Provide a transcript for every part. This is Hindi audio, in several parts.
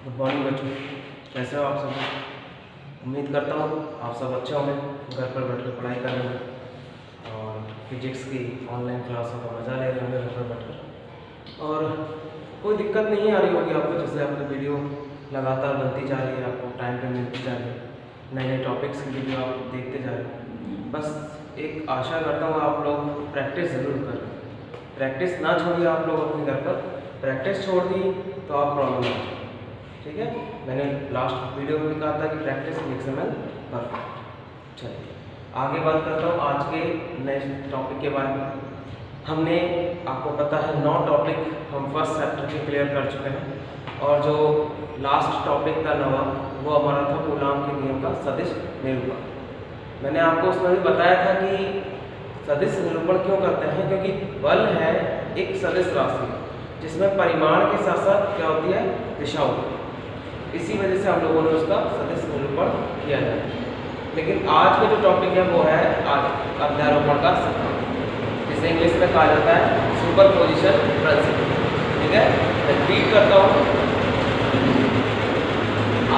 गुड मॉर्निंग बच्चों, कैसे हो आप सब। उम्मीद करता हूँ आप सब अच्छे होंगे, घर पर बैठ कर पढ़ाई कर रहे होंगे और फिजिक्स की ऑनलाइन क्लासों का मज़ा ले रहे होंगे घर पर बैठकर। और कोई दिक्कत नहीं आ रही होगी आपको, जैसे आपकी वीडियो लगातार बनती जा रही है, आपको टाइम पे मिलती जा रही है, नए नए टॉपिक्स की वीडियो आप देखते जा रहे हैं। बस एक आशा करता हूँ आप लोग प्रैक्टिस ज़रूर करें, प्रैक्टिस ना छोड़िए आप लोग अपने घर पर। प्रैक्टिस छोड़ दी तो आप प्रॉब्लम हो, ठीक है। मैंने लास्ट वीडियो में भी कहा था कि practice makes a man perfect. चलिए आगे बात करता हूँ आज के नए टॉपिक के बारे में। हमने आपको पता है 9 टॉपिक हम फर्स्ट चैप्टर के क्लियर कर चुके हैं और जो लास्ट टॉपिक था 9वां वो हमारा था कूलाम के नियम का सदिश निरूपण। मैंने आपको उसमें भी बताया था कि सदिश निरूपण क्यों करते हैं, क्योंकि बल है एक सदिश राशि जिसमें परिमाण के साथ साथ क्या होती है, दिशा होती है। इसी वजह से हम लोगों ने उसका सदिश निरूपण किया जाए। लेकिन आज का जो टॉपिक है वो है अध्यारोपण का सिद्धांत, जिसे इंग्लिश में कहा जाता है सुपरपोजिशन प्रिंसिपल। ठीक है, रिपीट करता हूँ,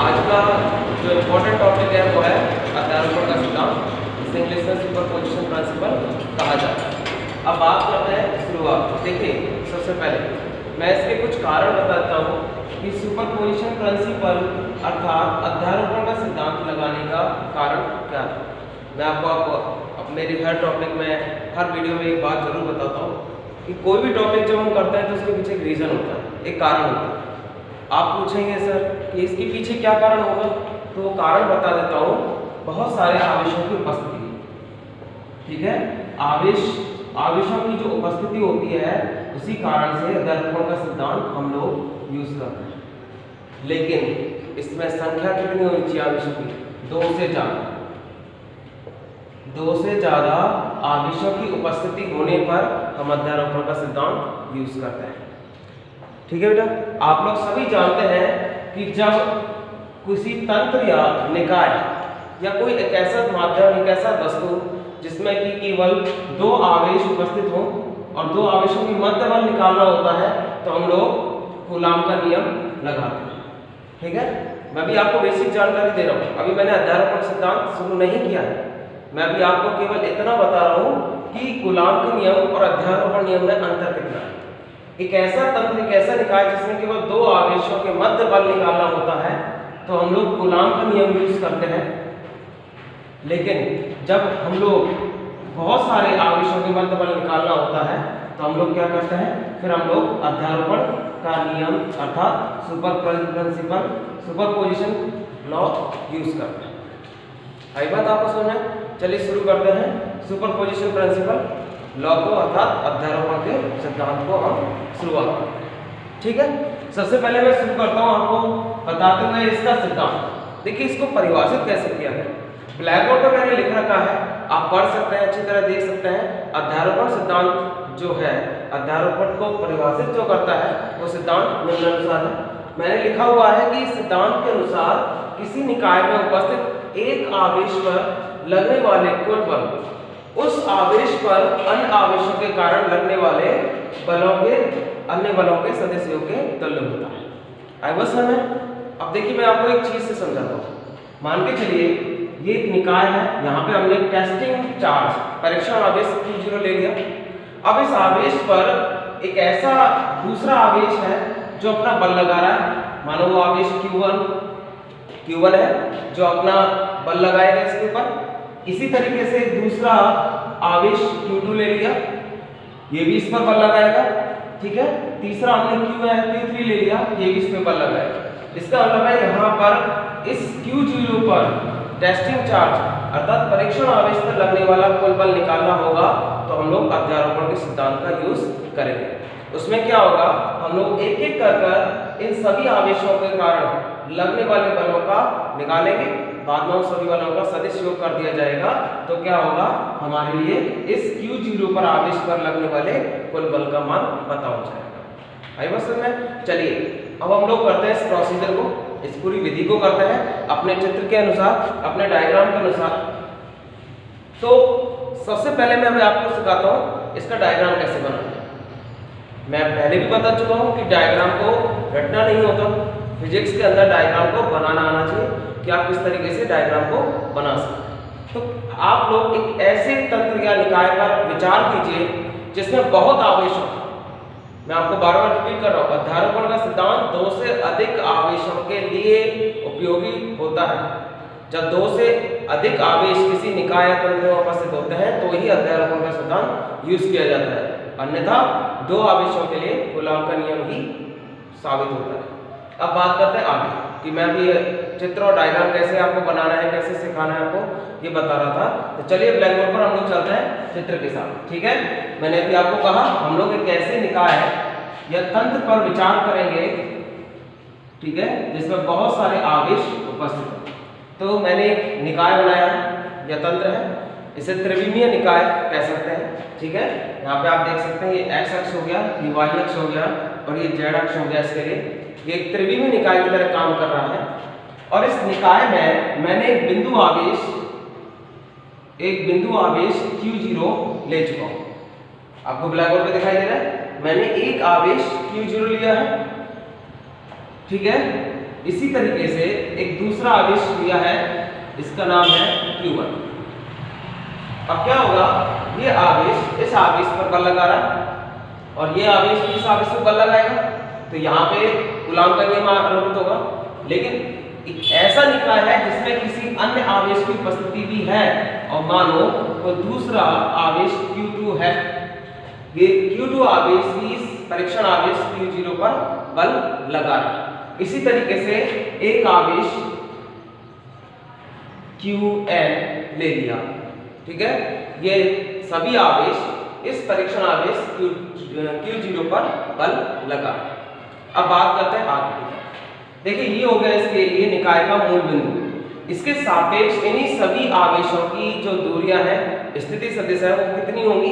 आज का जो इम्पोर्टेंट टॉपिक है वो है अध्यारोपण का सिद्धांत, जिसे इंग्लिश में सुपरपोजिशन प्रिंसिपल कहा जाता है। अब बात करते हैं शुरुआत। देखिए सबसे पहले मैं इसके कुछ कारण बताता हूँ कि सुपरपोजिशन प्रिंसिपल अर्थात अध्यारोपण का सिद्धांत लगाने का कारण क्या था। मैं आपको मेरे हर टॉपिक में, हर वीडियो में एक बात जरूर बताता हूँ कि कोई भी टॉपिक जब हम करते हैं तो उसके पीछे एक रीज़न होता है, एक कारण होता है। आप पूछेंगे सर कि इसके पीछे क्या कारण होगा, तो कारण बता देता हूँ, बहुत सारे आवेशों की उपस्थिति। ठीक है, आवेशों की जो उपस्थिति होती है उसी कारण से अध्यारोपण का सिद्धांत हम लोग यूज करते हैं। लेकिन इसमें संख्या कितनी होनी चाहिए आवेशों की, 2 से ज़्यादा आवेशों की उपस्थिति होने पर हम अध्यारोपण का सिद्धांत यूज करते हैं। ठीक है बेटा, आप लोग सभी जानते हैं कि जब किसी तंत्र या निकाय या कोई एक ऐसा माध्यम, एक ऐसा वस्तु जिसमें कि केवल 2 आवेश उपस्थित हों और 2 आवेशों की मध्य बल निकालना होता है तो हम लोग कूलाम का नियम लगाते हैं। ठीक है, मैं भी आपको बेसिक जानकारी दे रहा हूँ, अभी मैंने अध्यारोपण सिद्धांत शुरू नहीं किया है। मैं भी आपको केवल इतना बता रहा हूँ कि कूलाम के नियम और अध्यारोपण नियम में अंतर कितना है। एक ऐसा तंत्र, एक ऐसा निकाय जिसमें केवल 2 आवेशों के मध्य बल निकालना होता है तो हम लोग कूलाम का नियम यूज करते हैं। लेकिन जब हम लोग बहुत सारे आवेशों के मध्य बल निकालना होता है तो हम लोग क्या करते हैं, फिर हम लोग अध्यारोपण का नियम अर्थात सुपरपोजिशन लॉ यूज करते हैं। आई बात आपको समझ में? चलिए शुरू करते हैं सुपरपोजिशन प्रिंसिपल लॉ को अर्थात अध्यारोपण के सिद्धांत को हम शुरुआत करते हैं। ठीक है, सबसे पहले मैं शुरू करता हूँ आपको बताते हुए इसका सिद्धांत। देखिए इसको परिभाषित कैसे किया है, ब्लैक बोर्ड पर मैंने लिख रखा है, आप पढ़ सकते हैं, अच्छी तरह देख सकते हैं। अध्यारोपण सिद्धांत जो है, अध्यारोपण को परिभाषित जो करता है वो सिद्धांत निम्नानुसार है। मैंने लिखा हुआ है कि इस सिद्धांत के अनुसार किसी निकाय में उपस्थित एक आवेश पर लगने वाले कुल बल उस आवेश पर अन्य आवेशों के कारण लगने वाले बलों के अन्य बलों के सदिशों के तुल्य होता है। आई बस में अब देखिए मैं आपको एक चीज से समझाता हूँ। मान के चलिए ये एक निकाय है, यहाँ पे हमने टेस्टिंग चार्ज परीक्षण आवेश Q0 ले लिया। अब इस आवेश पर एक ऐसा दूसरा आवेश है जो अपना बल लगा रहा है, मानो वो आवेश Q1 है जो अपना बल लगाएगा इसके ऊपर। इसी तरीके से दूसरा आवेश Q2 ले लिया, ये भी इस पर बल लगाएगा। ठीक है, तीसरा हमने Q3 ले लिया, ये भी इस पर बल लगाएगा। इसका मतलब है यहाँ पर इस Q0 पर टेस्टिंग चार्ज अर्थात परीक्षण आवेश पर लगने वाला कुल बल निकालना होगा तो हम लोग अध्यारोपण के सिद्धांत का यूज करेंगे। उसमें क्या होगा, हम लोग एक एक कर इन सभी आवेशों के कारण लगने वाले बलों का निकालेंगे, बाद में उन सभी बलों का सदिश योग कर दिया जाएगा। तो क्या होगा, हमारे लिए इस Q0 पर आवेश पर लगने वाले कुल बल का मान पता हो जाएगा। आई बस में? चलिए अब हम लोग करते हैं इस प्रोसीजर को, इस पूरी विधि को करते हैं अपने चित्र के अनुसार, अपने डायग्राम के अनुसार। तो सबसे पहले मैं आपको सिखाता हूँ इसका डायग्राम कैसे बनाना है। मैं पहले भी बता चुका हूँ कि डायग्राम को रटना नहीं होता, फिजिक्स के अंदर डायग्राम को बनाना आना चाहिए कि आप किस तरीके से डायग्राम को बना सकते हैं। तो आप लोग एक ऐसे तंत्र या निकाय पर विचार कीजिए जिसमें बहुत आवेश हो। मैं आपको बार बार रिपीट कर रहा हूँ, अध्यारोपण का सिद्धांत 2 से अधिक आवेशों के लिए उपयोगी होता है। जब 2 से अधिक आवेश किसी निकाय या तंत्र में उपस्थित होते हैं तो ही अध्यारोपण का सिद्धांत यूज किया जाता है, अन्यथा 2 आवेशों के लिए कूलॉम का नियम ही साबित होता है। अब बात करते हैं आगे कि मैं भी चित्र और डायग्राम कैसे आपको बनाना है, कैसे सिखाना है आपको ये बता रहा था। तो चलिए ब्लैक बोर्ड पर हम लोग चलते हैं चित्र के साथ, ठीक है। मैंने अभी आपको कहा हम लोग एक ऐसे निकाय या तंत्र पर विचार करेंगे, ठीक है, जिसमें बहुत सारे आवेश उपस्थित हैं। तो मैंने एक निकाय बनाया या तंत्र है, इसे त्रिविमीय निकाय कह सकते हैं, ठीक है। यहाँ पे आप देख सकते हैं ये एक्स अक्ष हो गया, ये वाई अक्ष हो गया और ये जेड अक्ष हो गया। इसके लिए ये एक त्रिविमीय निकाय की तरह काम कर रहा है। और इस निकाय में मैंने एक बिंदु आवेश Q0 ले चुका हूं। आपको ब्लैक बोर्ड पे दिखाई दे रहा है, मैंने एक आवेश Q0 लिया है, ठीक है। इसी तरीके से एक दूसरा आवेश लिया है, इसका नाम है Q1। अब क्या होगा, ये आवेश इस आवेश पर बल लगा रहा है और ये आवेश इस आवेश पर बल लगाएगा, तो यहाँ पे कूलॉम का नियम आरोपित होगा। लेकिन एक ऐसा निकाय है जिसमें किसी अन्य आवेश की उपस्थिति भी है और मानो तो दूसरा आवेश Q2 है, ये Q2 आवेश ही परीक्षण आवेश Q0 पर बल लगा रहा है। इसी तरीके से एक आवेश Qn ले लिया, ठीक है। ये सभी आवेश इस परीक्षण आवेश Q0 पर बल लगा। अब बात करते हैं आगे। देखिए ये हो गया इसके लिए निकाय का मूल बिंदु। इसके सापेक्ष इन्हीं सभी आवेशों की जो दूरियां हैं, स्थिति सदिश है, वो कितनी होंगी।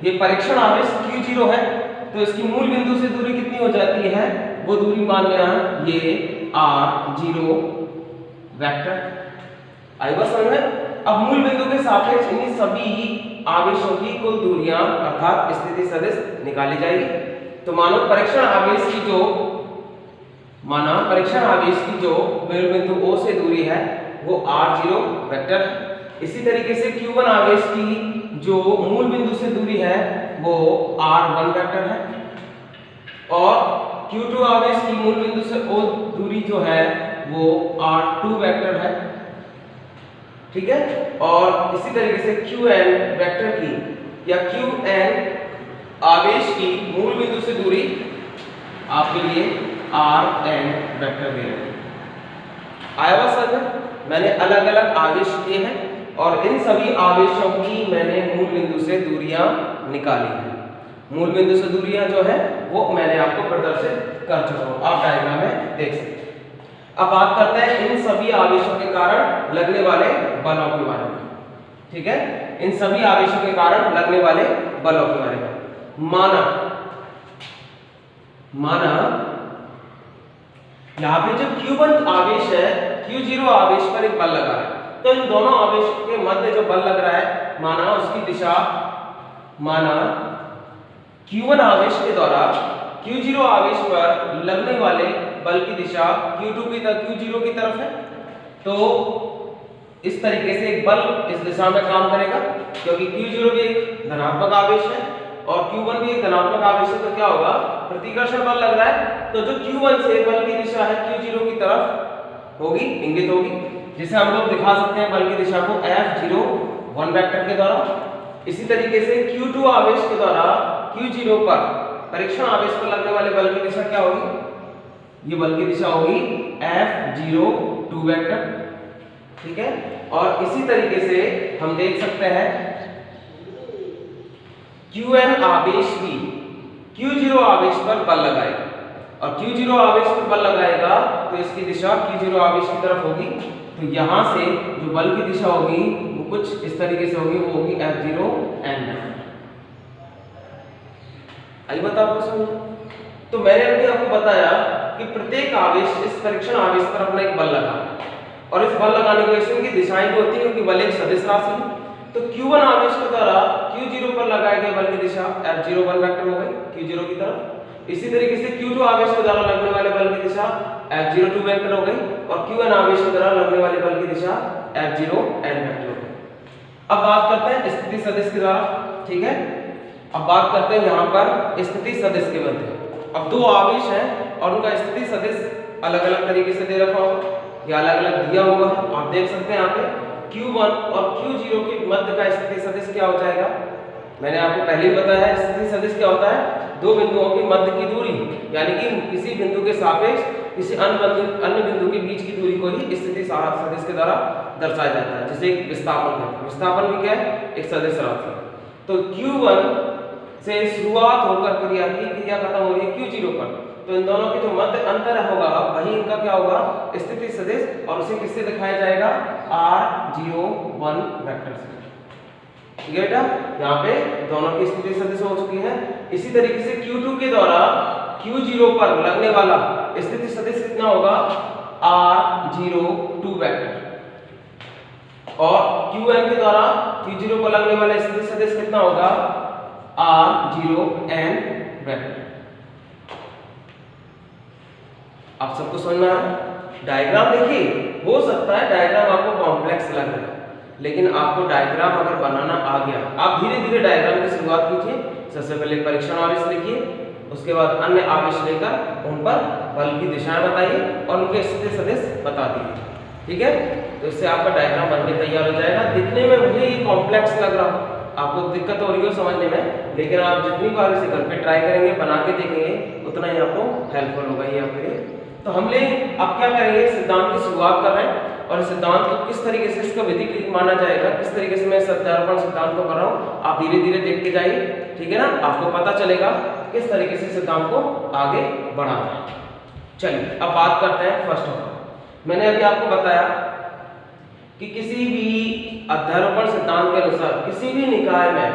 ये परीक्षण आवेश Q0 है तो इसकी मूल बिंदु से दूरी कितनी हो जाती है, वो दूरी मान लेना ये r0 वेक्टर। आई बात समझ में। अब मूल बिंदु के सापेक्ष इन्हीं सभी आवेशों की कुल दूरियां अर्थात स्थिति सदिश निकाली जाएगी। तो मानो परीक्षण आवेश की जो मूल बिंदु O से दूरी है वो r0 वेक्टर है। इसी तरीके से Q1 आवेश की जो मूल बिंदु से दूरी है वो r1 वेक्टर है और Q2 आवेश की मूल बिंदु से O दूरी जो है वो r2 वेक्टर है, ठीक है। और इसी तरीके से Qn वेक्टर की या Qn आवेश की मूल बिंदु से दूरी आपके लिए Rn वेक्टर दे रहे हैं। आया बात समझ में। मैंने अलग अलग आवेश दिए हैं और इन सभी आवेशों की मैंने मूल बिंदु से दूरियां निकाली हैं। मूल बिंदु से दूरियां जो है वो मैंने आपको प्रदर्शित कर चुका हूं, आप डायग्राम में देख सकते हैं। अब बात करते हैं इन सभी आवेशों के कारण लगने वाले बलों के बारे में, ठीक है। इन सभी आवेशों के कारण लगने वाले बलों के बारे में माना यहाँ पे जो Q1 आवेश है Q0 आवेश पर एक बल लगा है, तो इन दोनों आवेश के मध्य जो बल लग रहा है माना उसकी दिशा Q1 आवेश के द्वारा Q0 आवेश पर लगने वाले बल की दिशा Q0 की तरफ है। तो इस तरीके से एक बल इस दिशा में काम करेगा क्योंकि Q0 भी एक धनात्मक आवेश है और Q1 भी एक धनात्मक आवेश है। तो क्या होगा, प्रतिकर्षण बल लग रहा है तो जो Q1 से बल की दिशा है Q0 की तरफ होगी, इंगित होगी, जिसे हम लोग दिखा सकते हैं बल की दिशा को F01 वेक्टर के द्वारा। इसी तरीके से Q2 आवेश के द्वारा Q0 पर परीक्षण आवेश पर लगने वाले बल की दिशा क्या होगी, ये बल की दिशा होगी F02 वेक्टर, ठीक है। और इसी तरीके से हम देख सकते हैं Qn आवेश भी Q0 आवेश पर बल लगाएगा और Q0 आवेश पर बल लगाएगा तो इसकी दिशा Q0 आवेश की तरफ होगी। तो यहां से जो बल की दिशा होगी वो कुछ इस तरीके से होगी, वो होगी F0n। आई बता आपको समझ। तो मैंने अभी आपको बताया कि प्रत्येक आवेश इस परीक्षण आवेश पर अपना एक बल लगा और इस बल लगाने की वजह से उनकी दिशाएं भी होती है क्योंकि बल एक सदिश राशि है। तो Q1 आवेश के द्वारा Q0 पर लगाए गए बल की दिशा F01 वेक्टर हो गई Q0 की तरफ। इसी तरीके से Q2 आवेश के द्वारा लगने वाले बल की दिशा F0 2 वेक्टर हो गई और Qn आवेश के द्वारा लगने वाले बल की दिशा F0 n वेक्टर हो गई। अब बात करते हैं स्थिति सदिश के द्वारा, ठीक है। अब बात करते हैं यहाँ पर स्थिति सदिश के बनते हैं। अब दो आवेश हैं और उनका स्थिति सदिश अलग अलग तरीके से दे रखा होगा या अलग अलग दिया हुआ है। आप देख सकते हैं यहाँ पे Q1 और Q0 के मध्य का स्थिति सदिश क्या हो जाएगा। मैंने आपको पहले ही बताया है स्थिति सदिश क्या होता है, दो बिंदुओं के मध्य की दूरी, यानी कि किसी बिंदु के सापेक्ष किसी अन्य बिंदु के बीच की दूरी को ही स्थिति सदिश के द्वारा दर्शाया जाता है, जिसे एक विस्थापन कहते हैं। विस्थापन भी क्या है, एक सदिश राशि। तो Q1 से शुरुआत होकर क्रिया खत्म हो रही है Q0 पर, तो इन दोनों के जो मध्य अंतर होगा वही इनका क्या होगा, स्थिति सदिश, और उसे किससे दिखाया जाएगा, R01 वेक्टर से। ठीक है बेटा, यहाँ पे दोनों की स्थिति सदिश हो चुकी है। इसी तरीके से Q2 के द्वारा Q0 पर लगने वाला स्थिति सदिश कितना होगा, R02 वेक्टर, और Qn के द्वारा Q0 पर लगने वाला स्थिति सदिश कितना होगा, R0n वेक्टर। आप सबको समझ में आ रहा है। डायग्राम देखिए, हो सकता है डायग्राम आपको कॉम्प्लेक्स लग रहा है, लेकिन आपको डायग्राम अगर बनाना आ गया, आप धीरे धीरे डायग्राम की शुरुआत कीजिए। सबसे पहले परीक्षण आवेश लिखिए, उसके बाद अन्य आवेश लेकर उन पर बल की दिशाएं बताइए और उनके स्थिति सदिश बता दीजिए। ठीक है, तो इससे आपका डायग्राम बनके तैयार हो जाएगा। दिखने में मुझे ये कॉम्प्लेक्स लग रहा हो, आपको दिक्कत हो रही हो समझने में, लेकिन आप जितनी बार इसे घर पे ट्राई करेंगे, बना के देखेंगे, उतना ही आपको हेल्पफुल होगा ये आपके लिए। तो हम लोग अब क्या करेंगे, सिद्धांत की शुरुआत कर रहे हैं और सिद्धांत को किस तरीके से इसका विधि माना जाएगा, किस तरीके से मैं सत्यारोपण सिद्धांत को कर रहा हूँ, आप धीरे धीरे देखते जाइए। ठीक है ना, आपको पता चलेगा किस तरीके से सिद्धांत को आगे बढ़ाना है। चलिए अब बात करते हैं फर्स्ट ऑफ ऑल। मैंने अभी आपको बताया कि किसी भी अध्यारोपण सिद्धांत के अनुसार किसी भी निकाय में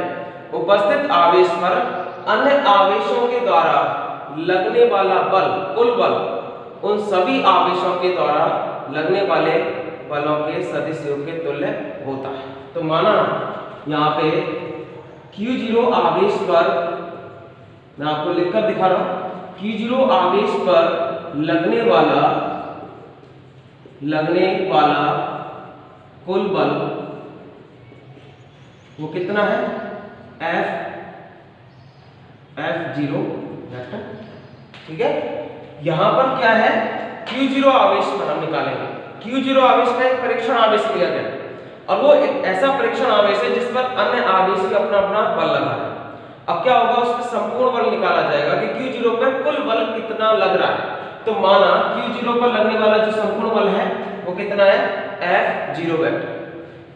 उपस्थित आवेश पर अन्य आवेशों के द्वारा लगने वाला बल, कुल बल, उन सभी आवेशों के द्वारा लगने वाले बलों के सदिश योग के तुल्य होता है। तो माना यहाँ पे Q0 आवेश पर, मैं आपको लिखकर दिखा रहा हूं, Q0 आवेश पर लगने वाला कुल बल वो कितना है, F0 वेक्टर। ठीक है, यहां पर क्या है, Q0 आवेश पर हम निकालेंगे। Q0 आवेश का एक परीक्षण आवेश लिया गया और वो एक ऐसा परीक्षण आवेश है जिस पर अन्य आवेश ही अपना अपना बल लगा है। अब क्या होगा, उसका संपूर्ण बल निकाला जाएगा कि Q0 पर कुल बल कितना लग रहा है। तो माना Q0 पर लगने वाला जो संपूर्ण बल है वो कितना है, F0 वेक्टर।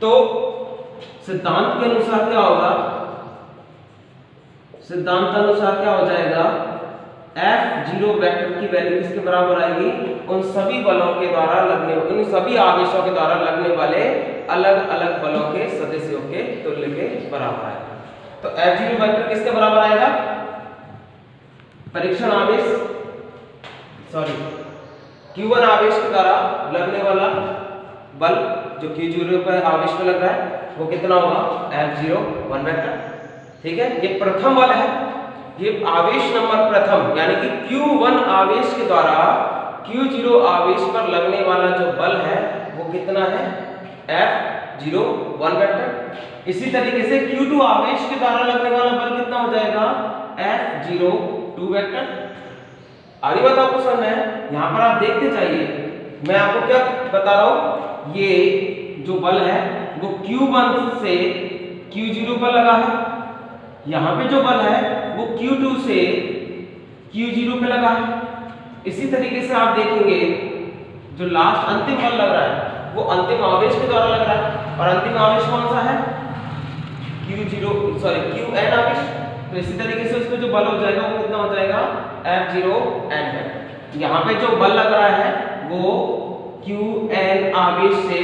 तो सिद्धांत के अनुसार क्या होगा, सिद्धांत के अनुसार क्या हो जाएगा, F0 वेक्टर की वैल्यू किसके बराबर आएगी, उन सभी बलों के द्वारा लगने, उन सभी आवेशों के द्वारा लगने वाले अलग अलग बलों के सदिश योग के तुल्य के बराबर आएगा। तो F0 वेक्टर किसके बराबर आएगा, परीक्षण आवेश, सॉरी Q1 आवेश के द्वारा लगने वाला बल जो Q0 पर आवेश में लग रहा है वो कितना होगा, F01 वेक्टर। ठीक है, ये प्रथम बल है, ये आवेश नंबर प्रथम, यानी कि Q1 आवेश के द्वारा Q0 आवेश पर लगने वाला जो बल है वो कितना है, F01 वेक्टर। इसी तरीके से Q2 आवेश के द्वारा लगने वाला बल कितना हो जाएगा, F02 वेक्टर। आगे बात आपको समझना है, यहाँ पर आप देखते जाइए, मैं आपको क्या बता रहा हूँ, ये जो बल है वो Q1 से Q0 पर लगा है, यहाँ पे जो बल है वो Q2 से Q0 पे लगा है। इसी तरीके से आप देखेंगे जो लास्ट अंतिम बल लग रहा है वो अंतिम आवेश के द्वारा लग रहा है, और अंतिम आवेश कौन सा है, Qn आवेश। तो इसी तरीके से उसमें जो बल हो जाएगा वो कितना हो जाएगा, F0n। यहाँ पे जो बल लग रहा है वो Qn आवेश से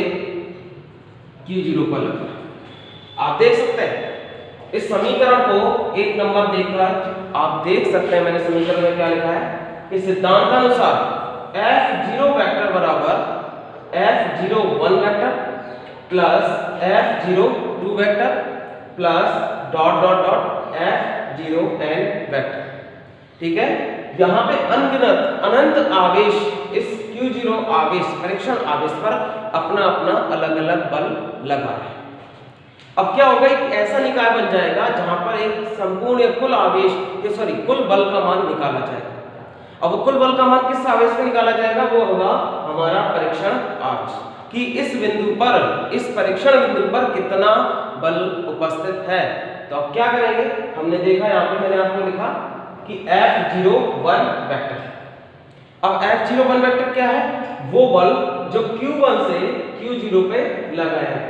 Q0 पर लग रहा है। आप देख सकते हैं इस समीकरण को एक नंबर देखकर आप देख सकते हैं, मैंने समीकरण में क्या लिखा है कि सिद्धांतानुसार F0 वेक्टर बराबर F01 vector plus F02 vector plus dot dot dot F0n vector. ठीक है, यहाँ पे अनगिनत अनंत आवेश Q0 आवेश परीक्षण आवेश पर अपना अपना अलग अलग बल लगा है। अब क्या होगा, एक ऐसा निकाय बन जाएगा जहां पर एक संपूर्ण कुल आवेश कुल बल का मान निकाला जाएगा। अब वो कुल बल का मान किस आवेश में निकाला जाएगा, वो होगा हमारा परीक्षण आवेश कि इस बिंदु पर, इस परीक्षण बिंदु पर कितना बल उपस्थित है। तो अब क्या करेंगे, हमने देखा यहाँ पे मैंने आपको लिखा कि F01 वेक्टर। अब F01 वेक्टर क्या है, वो बल जो Q1 से Q0 पे लगाया है।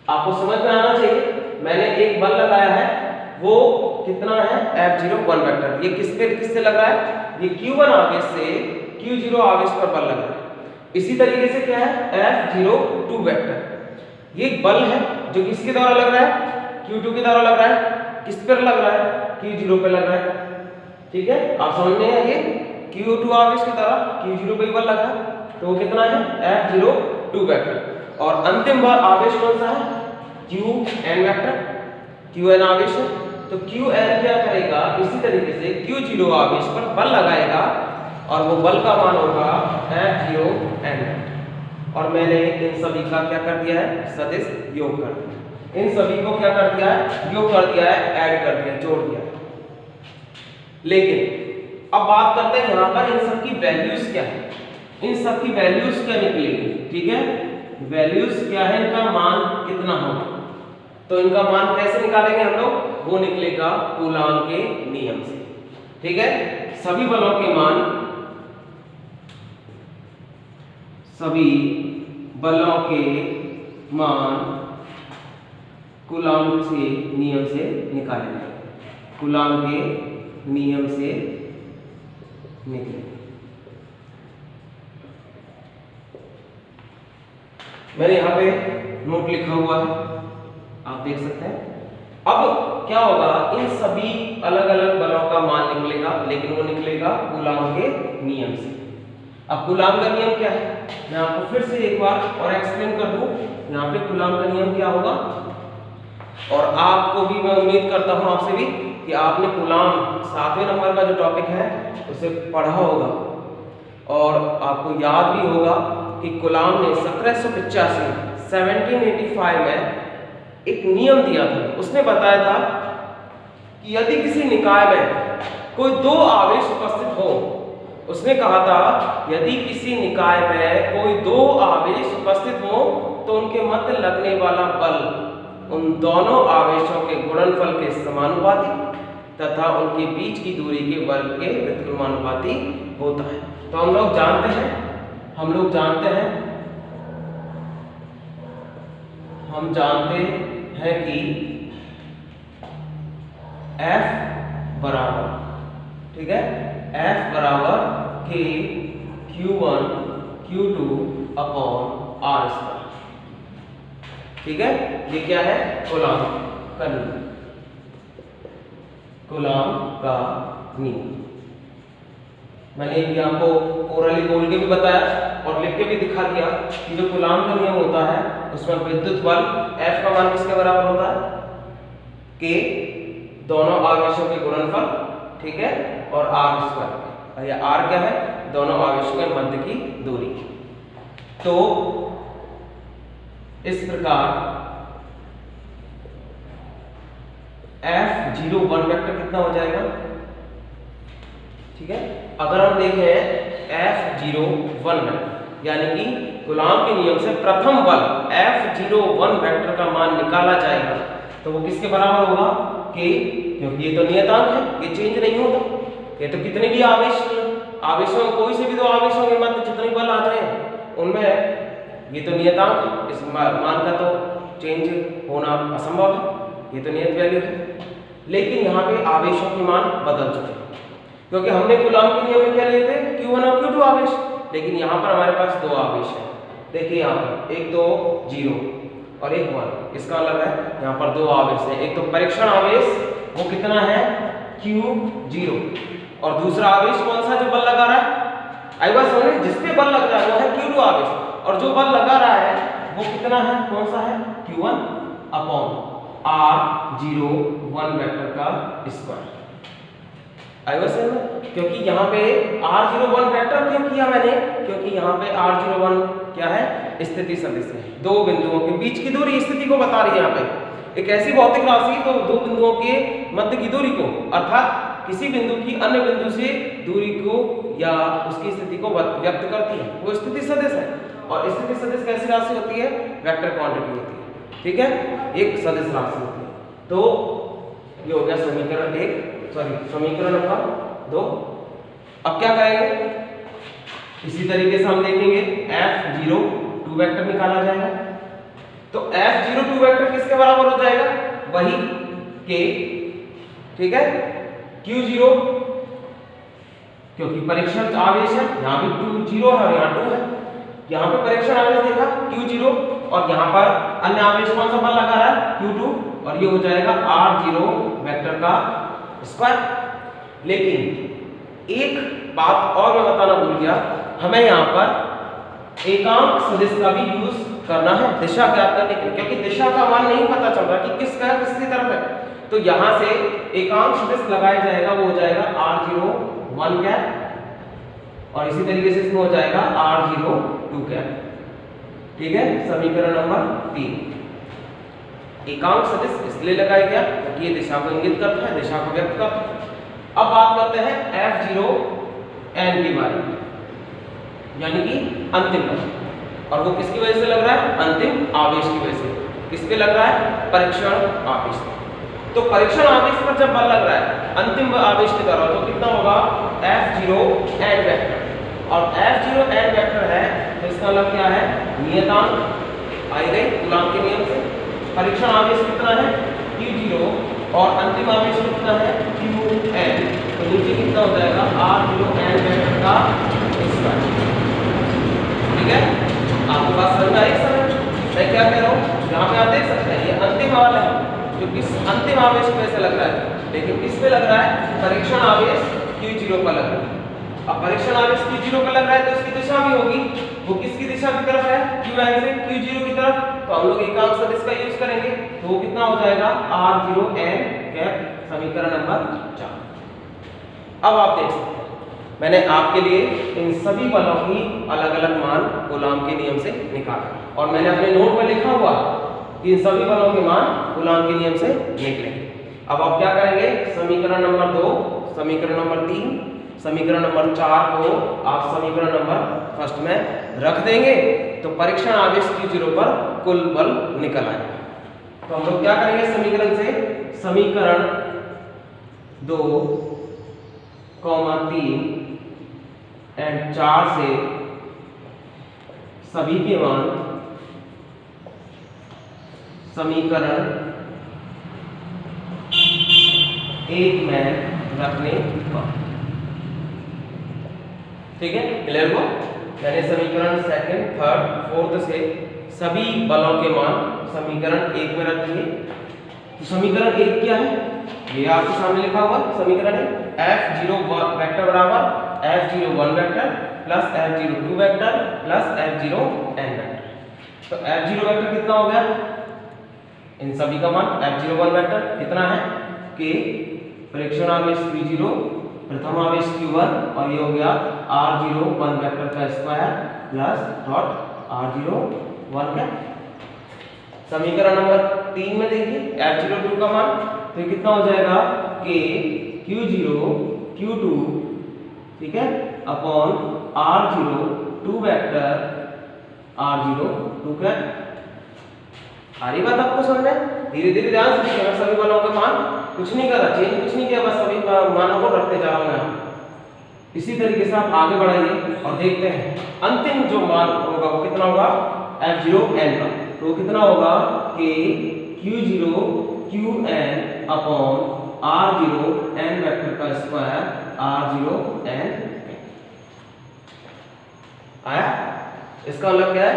आपको समझ में आना चाहिए, मैंने एक बल लगाया है, वो कितना है F01 वेक्टर। ये किससे लग रहा है, ये Q1 आवेश से Q0 आवेश पर बल लग रहा है। इसी तरीके से क्या है F02 वेक्टर, ये एक बल है जो किसके द्वारा लग रहा है, Q2 के द्वारा लग रहा है। किस पर लग रहा है, Q0 पे लग रहा है। ठीक है, आप समझ में है, ये Q2 आवेश के द्वारा Q0 पे बल लग रहा है, तो वो कितना है F02 वेक्टर। और अंतिम बल आवेश कौन सा है, Qn वेक्टर, Qn आवेश है। तो Qn क्या करेगा, इसी तरीके से Q0 आवेश पर बल लगाएगा और वो बल का मान होगा F0n। और मैंने इन सभी का क्या कर दिया है, सदिश योग कर दिया। इन सभी को क्या कर दिया है, योग कर दिया है, ऐड कर दिया, जोड़ दिया। लेकिन अब बात करते हैं यहाँ पर इन सब की वैल्यूज क्या है, इन सब की वैल्यूज क्या निकलेगी। ठीक है, वैल्यूज क्या है, इनका मान कितना होगा। तो इनका मान कैसे निकालेंगे हम लोग, वो निकलेगा कूलॉम के नियम से। ठीक है, सभी बलों के मान, सभी बलों के मान कूलॉम के नियम से निकालेंगे, कूलॉम के नियम से निकलेंगे। मैंने यहाँ पे नोट लिखा हुआ है, आप देख सकते हैं। अब क्या होगा, इन सभी अलग अलग बलों का मान निकलेगा, लेकिन वो निकलेगा कूलॉम के नियम से। अब कूलॉम का नियम क्या है, मैं आपको फिर से एक बार और एक्सप्लेन कर दूं। यहाँ पे कूलॉम का नियम क्या होगा, और आपको भी मैं उम्मीद करता हूँ आपसे भी कि आपने कूलॉम 7वें नंबर का जो टॉपिक है उसे पढ़ा होगा और आपको याद भी होगा कि कूलॉम ने 1785 में एक नियम दिया था। उसने बताया था कि यदि किसी निकाय में कोई दो आवेश उपस्थित हो, उसने कहा था यदि किसी निकाय में कोई दो आवेश उपस्थित हो तो उनके मध्य लगने वाला बल उन दोनों आवेशों के गुणनफल के समानुपाती तथा उनके बीच की दूरी के वर्ग के व्युत्क्रमानुपाती होता है। तो हम लोग जानते हैं कि F बराबर, ठीक है, F बराबर K Q1 Q2 upon R square. ठीक है, ये क्या है, कूलॉम का नियम, कूलॉम का नियम। मैंने ये आपको ओरली बोल के भी बताया और लिख के भी दिखा दिया कि जो कूलॉम का नियम होता है उसमें विद्युत बल F का मान किसके बराबर होता है, K दोनों आवेशों के गुणनफल, ठीक है, और R स्क्वायर। या R क्या है, दोनों आवेशों के मध्य की दूरी। तो इस प्रकार F01 वेक्टर कितना हो जाएगा। ठीक है, अगर हम देखें F01 वेक्टर यानी कि कूलॉम के नियम से प्रथम बल F01 वेक्टर का मान निकाला जाएगा तो वो किसके बराबर होगा, K, क्योंकि ये तो नियतांक है, ये चेंज नहीं होगा। ये तो कितने भी आवेशों में कोई से भी दो आवेशों के मध्य जितने बल आ जाए उनमें ये तो नियतांक है, इस मान का तो चेंज होना असंभव है, ये तो नियत वैल्यू है। लेकिन यहाँ पे आवेशों के मान बदल चुके हैं क्योंकि हमने कूलॉम के नियम में क्या लिए थे, Q1 और Q2 आवेश, लेकिन यहाँ पर हमारे पास दो आवेश है। देखिए यहाँ पर एक तो 0 और एक 1, इसका अलग है। यहाँ पर दो आवेश है, एक तो परीक्षण आवेश वो कितना है Q0 और दूसरा आवेश कौन सा जो बल लगा रहा है, आई बात समझ, जिस पे बल लग रहा है वो है Q2 आवेश और जो बल लगा रहा है वो कितना है, कौन सा है, Q1 अपॉन R01 वेक्टर का स्क्वायर। आइवर्सन में, क्योंकि यहाँ पे R01 वेक्टर क्यों किया मैंने, क्योंकि यहाँ पे R01 क्या है, स्थिति सदिश है, दो बिंदुओं के बीच की दूरी स्थिति को बता रही है। यहाँ पे एक ऐसी भौतिक राशि तो दो बिंदुओं के मध्य की दूरी को, अर्थात किसी बिंदु की अन्य बिंदु से दूरी को या उसकी स्थिति को व्यक्त करती है, वो स्थिति सदिश है। और स्थिति सदिश कैसी राशि होती है, वेक्टर क्वांटिटी होती है, ठीक है, एक सदिश राशि होती है। तो ये हो गया समीकरण समीकरण नंबर 2। अब क्या करेंगे, इसी तरीके से हम देखेंगे F02 वेक्टर निकाला जाएगा। तो F02 वेक्टर किसके बराबर हो जाएगा, वही K, ठीक है, Q0, क्योंकि परीक्षण आवेश है, यहाँ भी 0 है और यहाँ 2 है, यहाँ पे परीक्षण आवेश देखा Q0 और यहाँ पर अन्य आवेश कौन सा बल लगा रहा है, Q2, और ये हो जाएगा R0 वेक्टर का स्क्वायर। लेकिन एक बात और मैं बताना भूल गया, हमें यहाँ पर एकांक सदिश का भी यूज करना है दिशा ज्ञात करने के लिए, क्योंकि दिशा का मान नहीं पता चल रहा कि किसका है, किसकी तरफ है। तो यहाँ से एकांक सदिश लगाया जाएगा, वो हो जाएगा R01 कैप, और इसी तरीके से इसमें हो जाएगा R02 कैप, ठीक है। समीकरण नंबर 3, एकांक सदिश इसलिए लगाया गया क्योंकि ये दिशा को इंगित करता है, दिशा को व्यक्त करता है। अब बात करते हैं F0n के बारे में, यानी कि अंतिम बल, और वो किसकी वजह से लग रहा है, अंतिम आवेश की वजह से। किस पे लग रहा है, परीक्षण आवेश। तो परीक्षण आवेश पर जब बल लग रहा है अंतिम आवेश के द्वारा, तो कितना होगा, F0n वेक्टर, और F0n वेक्टर है तो इसका मतलब क्या है, नियतांक आई गई कूलॉम के नियम से। परीक्षण आवेश कितना है, Q0, और अंतिम आवेश कितना है, Qn, तो नीचे कितना हो जाएगा, R0n वेक्टर का स्क्वायर, ठीक है। आपको बात समझ में आई सर, मैं क्या कह रहा हूँ, यहाँ पे आप देख सकते हैं ये अंतिम वाला है जो किस अंतिम आवेश पे से लग रहा है, लेकिन किस पे लग रहा है, परीक्षण आवेश Q0 पर लग रहा है। अब परीक्षण आवेश Q0 पर लग रहा है तो इसकी दिशा भी होगी, वो किसकी दिशा की तरफ है, Qn से Q0 की तरफ, तो हम लोग एकांक सदिश का यूज करेंगे, तो वो कितना हो जाएगा, R0n कैप, समीकरण नंबर 4। अब आप देख सकते हैं मैंने आपके लिए इन सभी बलों की अलग अलग मान कूलॉम के नियम से निकाला, और मैंने अपने नोट में लिखा हुआ कि इन सभी बलों के मान कूलॉम के नियम से निकलेंगे। अब आप क्या करेंगे, समीकरण नंबर 2, समीकरण नंबर 3, समीकरण नंबर 4 को आप समीकरण नंबर 1 में रख देंगे, तो परीक्षण आवेश Q0 पर कुल बल निकल आएगा। तो हम लोग क्या करेंगे, समीकरण से समीकरण 2, 3 एंड 4 से सभी के मान समीकरण 1 में रखने पर, ठीक है, क्लियर हुआ। मैंने समीकरण 2nd, 3rd, 4th से सभी बलों के मान समीकरण 1 में रख दिए। तो समीकरण 1 क्या है, ये आपके सामने लिखा हुआ समीकरण है, F01 वेक्टर बराबर F01 vector plus F02 vector plus F0n vector. तो F0 वेक्टर कितना हो गया, इन सभी का मान F01 वेक्टर कितना है, कि परीक्षण आवेश Q0, प्रथम आवेश Q1, और ये हो गया R01 वेक्टर का स्क्वायर प्लस डॉट R01 का। समीकरण नंबर 3 में देखिए F02 का मान, तो ये कितना हो जाएगा, कि Q0 Q2, ठीक है, अपॉन R02 वेक्टर R02 का। आ रही बात आपको समझ में, धीरे धीरे ध्यान से देखिए, सभी बलों के मान कुछ नहीं करा, चेंज कुछ नहीं किया, बस सभी मानों को रखते जा रहा हूं। इसी तरीके से आप आगे बढ़ाइए और देखते हैं अंतिम जो मान होगा वो कितना होगा, F0n का, तो कितना होगा, कि Q0 Qn upon R0n vector का स्क्वायर R0n आया। इसका मतलब क्या है,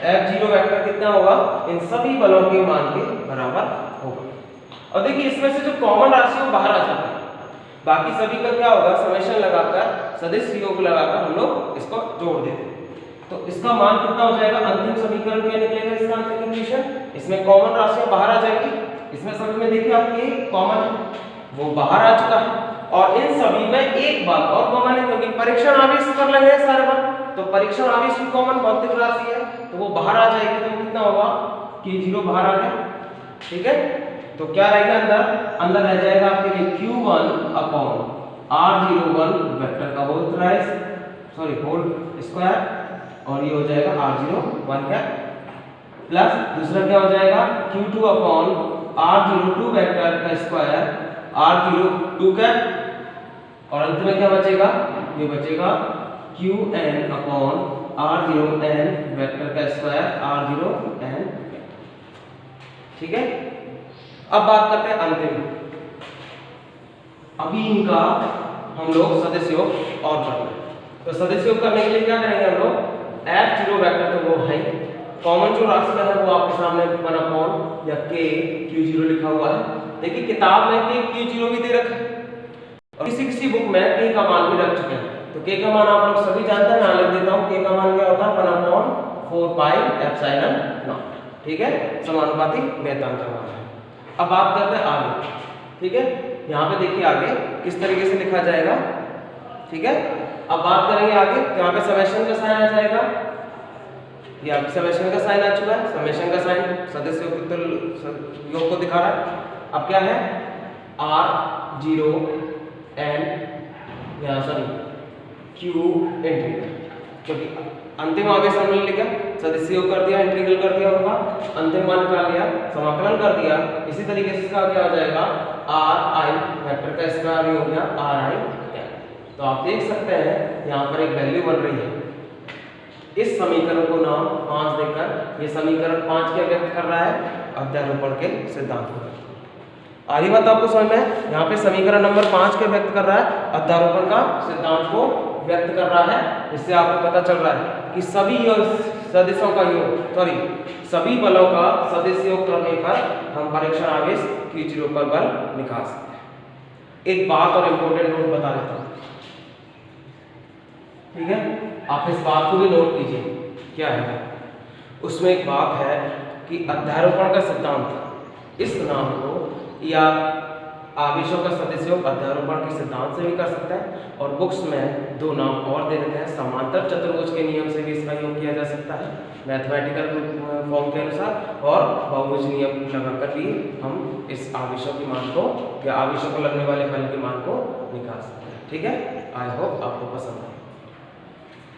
F0 वेक्टर कितना होगा, इन सभी बलों के मान के बराबर होगा। और देखिए इसमें से जो कॉमन राशि वो बाहर आ जाती है, बाकी सभी का क्या होगा, समेशन लगाकर सदिश योग लगाकर हम लोग इसको जोड़ देते हैं, तो इसका मान कितना हो जाएगा, अंतिम समीकरण क्या निकलेगा, इसका अंतिम इक्वेशन, इसमें कॉमन राशियां बाहर आ जाएगी। इसमें सभी में देखिए आपकी कॉमन वो बाहर आ चुका है, और इन सभी में एक बात और कॉमन है, क्योंकि परीक्षण आवेश कर लेंगे सारे बार, तो परीक्षण आवेश भी कॉमन भौतिक राशि है, तो वो बाहर आ जाएगी, तो कितना होगा Q0 बाहर आ गया। ठीक है, तो क्या रहेगा अंदर रह जाएगा आपके लिए Q1 अपॉन R01 वेक्टर का होल स्क्वायर, और ये हो जाएगा R01 क्या प्लस दूसरा क्या हो जाएगा Q2 अपॉन R02 वेक्टर का स्क्वायर R02 क्या, और अंत में क्या बचेगा, ये बचेगा Qn अपॉन R0n वेक्टर का स्क्वायर R0n। ठीक है, अब बात करते हैं अंतिम। अभी इनका हम लोग सदस्योग और करना है, तो सदस्योग करने के लिए क्या करेंगे हम लोग, F0 वेक्टर तो वो है, कॉमन जो राशि है वो आपके सामने 1 अपॉन या k Q0 लिखा हुआ है। देखिए किताब में k Q0 भी दे रखा है और किसी बुक में k का मान भी रख चुके हैं, तो k का मान आप लोग सभी जानते हैं, मैं लिख देता हूँ। k का मान क्या होता है 1 अपॉन 4 पाई एप्सिलॉन नॉट। ठीक है, समानुपाती वेदांत का मान है। अब बात करते हैं आगे। ठीक है, यहाँ पे देखिए आगे किस तरीके से लिखा जाएगा। ठीक है, अब बात करेंगे आगे, तो यहाँ पे समेशन का साइन आ जाएगा, ये आपके समेशन का साइन आ चुका है, समेशन का साइन सदस्यों के योग को दिखा रहा है। अब क्या है R0n यहाँ सॉरी Q इंटीग्रल, क्योंकि अंतिम आवेश हमने लिखा, सदस्य योग कर दिया, इंटीग्रल कर दिया, उनका अंतिम मान निकाल लिया, समाकलन कर दिया। इसी तरीके से इसका क्या हो जाएगा Ri वेक्टर का स्क्वायर हो गया Ri। तो आप देख सकते हैं यहाँ पर एक वैल्यू बन रही है। इस समीकरण को नाम 5 देकर ये समीकरण 5 क्या व्यक्त कर रहा है, अध्यारोपण के सिद्धांत को। आगे बात आपको समझ में, यहाँ पे समीकरण नंबर 5 के व्यक्त कर रहा है, अध्यारोपण का सिद्धांत को व्यक्त कर रहा है। इससे आपको पता चल रहा है कि सभी सदिशों का योग सभी बलों का सदिश योग करने पर हम परीक्षण आवेश Q0 पर बल निकाल सकते हैं। एक बात और इम्पोर्टेंट नोट बता देता हूँ। ठीक है, आप इस बात को भी नोट कीजिए, क्या है उसमें एक बात है कि अध्यारोपण का सिद्धांत, इस नाम को या आवेशों का सदस्य अध्यारोपण के सिद्धांत से भी कर सकते हैं, और बुक्स में 2 नाम और दे देते हैं, समांतर चतुर्भुज के नियम से भी इसका योग किया जा सकता है मैथमेटिकल फॉर्म के अनुसार, और बहुभुज नियम लगाकर भी हम इस आवेशों के मान को या आवेशों को लगने वाले बल के मान को निकाल सकते हैं। ठीक है, आई होप आपको पसंद आए।